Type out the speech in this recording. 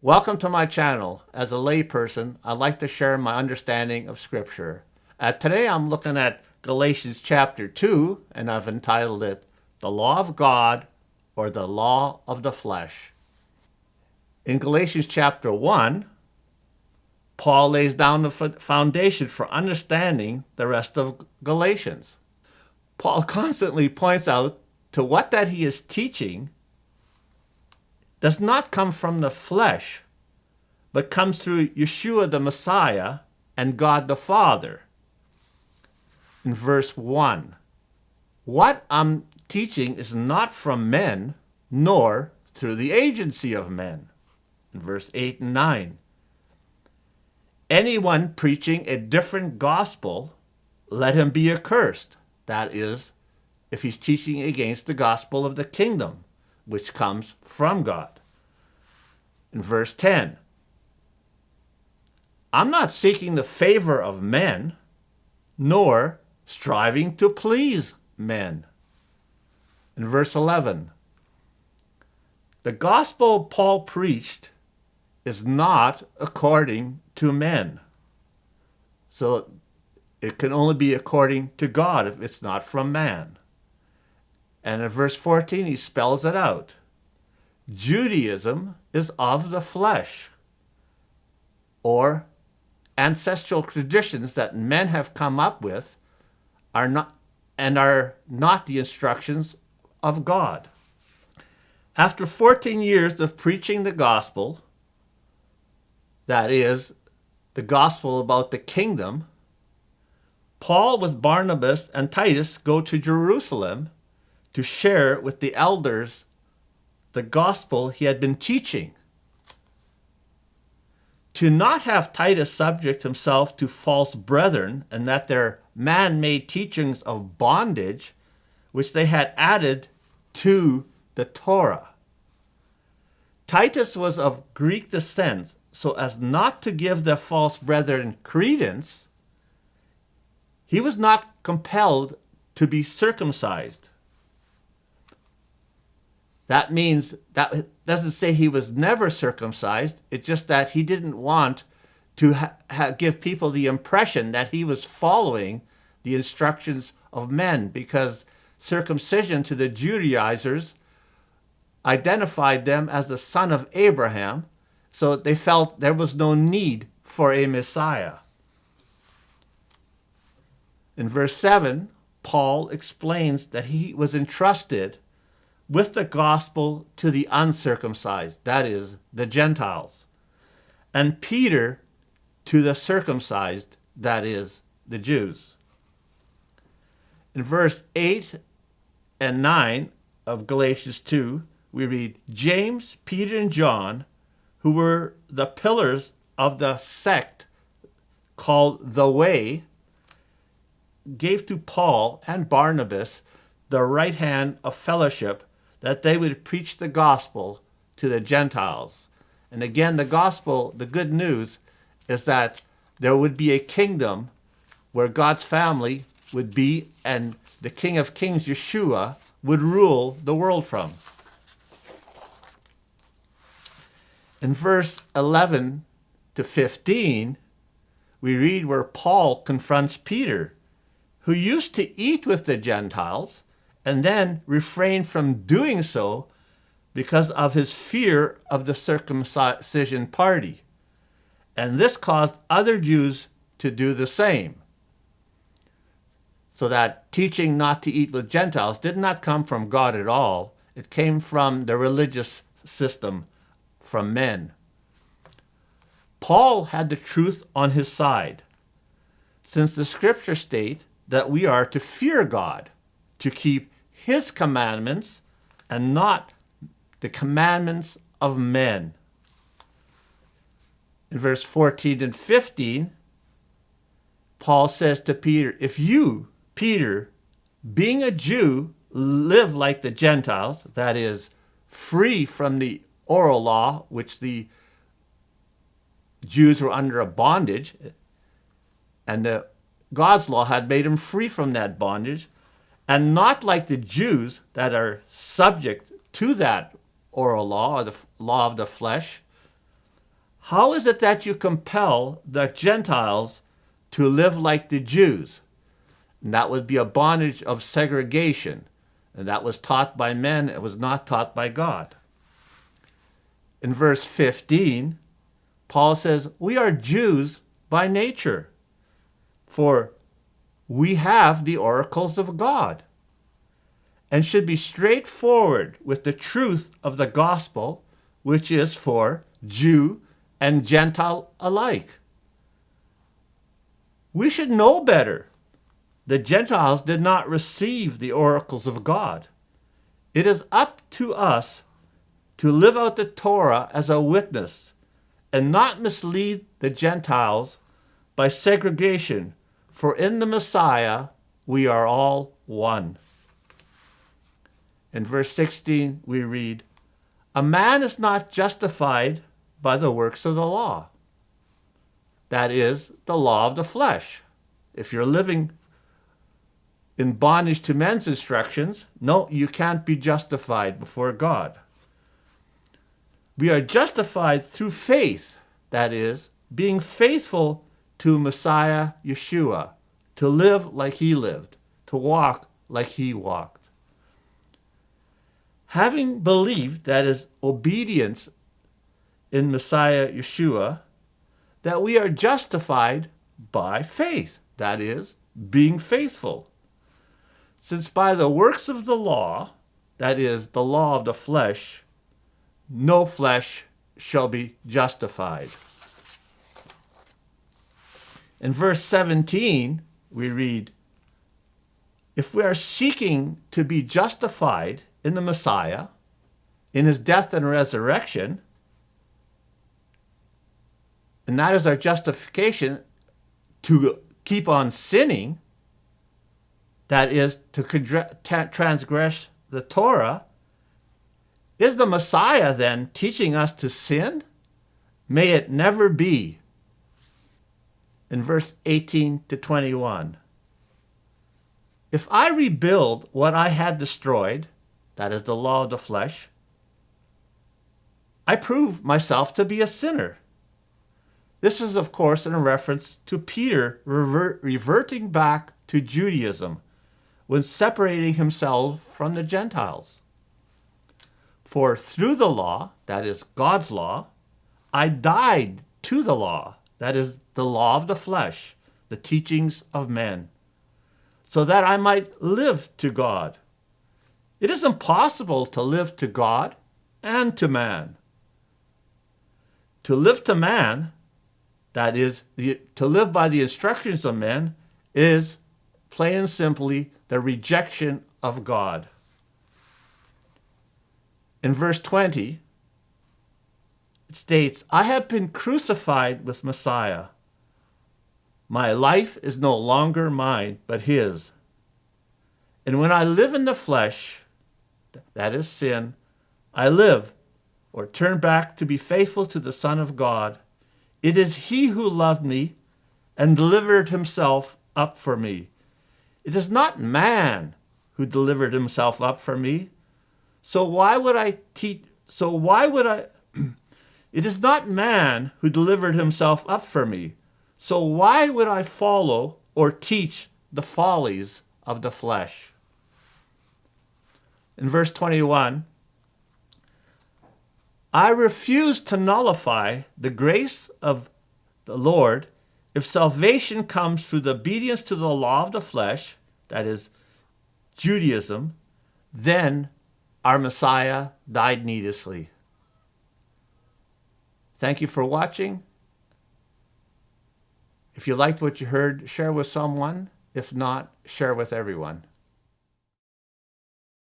Welcome to my channel. As a layperson, I'd like to share my understanding of Scripture. Today I'm looking at Galatians chapter 2, and I've entitled it, The Law of God or the Law of the Flesh. In Galatians chapter 1, Paul lays down the foundation for understanding the rest of Galatians. Paul constantly points out to what that he is teaching does not come from the flesh, but comes through Yeshua the Messiah and God the Father. In verse 1, what I'm teaching is not from men, nor through the agency of men. In verse 8 and 9, anyone preaching a different gospel, let him be accursed. That is, if he's teaching against the gospel of the kingdom, which comes from God. In verse 10, I'm not seeking the favor of men, nor striving to please men. In verse 11, the gospel Paul preached is not according to men. So it can only be according to God if it's not from man. And in verse 14, he spells it out. Judaism is of the flesh, or ancestral traditions that men have come up with are not the instructions of God. After 14 years of preaching the gospel, that is, the gospel about the kingdom, Paul with Barnabas and Titus go to Jerusalem to share with the elders the gospel he had been teaching. To not have Titus subject himself to false brethren and that their man-made teachings of bondage, which they had added to the Torah. Titus was of Greek descent, so as not to give the false brethren credence, he was not compelled to be circumcised. That means that doesn't say he was never circumcised. It's just that he didn't want to give people the impression that he was following the instructions of men, because circumcision to the Judaizers identified them as the son of Abraham, so they felt there was no need for a Messiah. In verse 7, Paul explains that he was entrusted with the gospel to the uncircumcised, that is, the Gentiles, and Peter to the circumcised, that is, the Jews. In verse 8 and 9 of Galatians 2, we read, James, Peter, and John, who were the pillars of the sect called the Way, gave to Paul and Barnabas the right hand of fellowship, that they would preach the gospel to the Gentiles. And again, the gospel, the good news, is that there would be a kingdom where God's family would be, and the King of Kings, Yeshua, would rule the world from. In verse 11 to 15, we read where Paul confronts Peter, who used to eat with the Gentiles, and then refrained from doing so because of his fear of the circumcision party. And this caused other Jews to do the same. So that teaching not to eat with Gentiles did not come from God at all. It came from the religious system, from men. Paul had the truth on his side, since the scriptures state that we are to fear God, to keep his commandments and not the commandments of men. In verse 14 and 15, Paul says to Peter, if you, Peter, being a Jew, live like the Gentiles, that is, free from the oral law, which the Jews were under a bondage, and God's law had made them free from that bondage, and not like the Jews that are subject to that oral law, or the law of the flesh, how is it that you compel the Gentiles to live like the Jews? And that would be a bondage of segregation. And that was taught by men. It was not taught by God. In verse 15, Paul says, we are Jews by nature, for we have the oracles of God, and should be straightforward with the truth of the gospel, which is for Jew and Gentile alike. We should know better. The Gentiles did not receive the oracles of God. It is up to us to live out the Torah as a witness and not mislead the Gentiles by segregation, for in the Messiah we are all one. In verse 16 we read, a man is not justified by the works of the law. That is, the law of the flesh. If you're living in bondage to men's instructions, no, you can't be justified before God. We are justified through faith, that is, being faithful to Messiah Yeshua, to live like he lived, to walk like he walked. Having believed, that is, obedience in Messiah Yeshua, that we are justified by faith, that is, being faithful. Since by the works of the law, that is, the law of the flesh, no flesh shall be justified. In verse 17, we read, if we are seeking to be justified in the Messiah, in his death and resurrection, and that is our justification to keep on sinning, that is, to transgress the Torah, is the Messiah then teaching us to sin? May it never be. In verse 18 to 21, if I rebuild what I had destroyed, that is the law of the flesh, I prove myself to be a sinner. This is, of course, in reference to Peter reverting back to Judaism when separating himself from the Gentiles. For through the law, that is God's law, I died to the law, that is the law of the flesh, the teachings of men, so that I might live to God. It is impossible to live to God and to man. To live to man, that is, to live by the instructions of men, is plain and simply the rejection of God. In verse 20, it states, I have been crucified with Messiah. My life is no longer mine, but his. And when I live in the flesh, that is sin, I live, or turn back to be faithful to the Son of God. It is he who loved me and delivered himself up for me. It is not man who delivered himself up for me. So why would I teach? It is not man who delivered himself up for me. So why would I follow or teach the follies of the flesh? In verse 21, I refuse to nullify the grace of the Lord if salvation comes through the obedience to the law of the flesh, that is, Judaism, then our Messiah died needlessly. Thank you for watching. If you liked what you heard, share with someone. If not, share with everyone.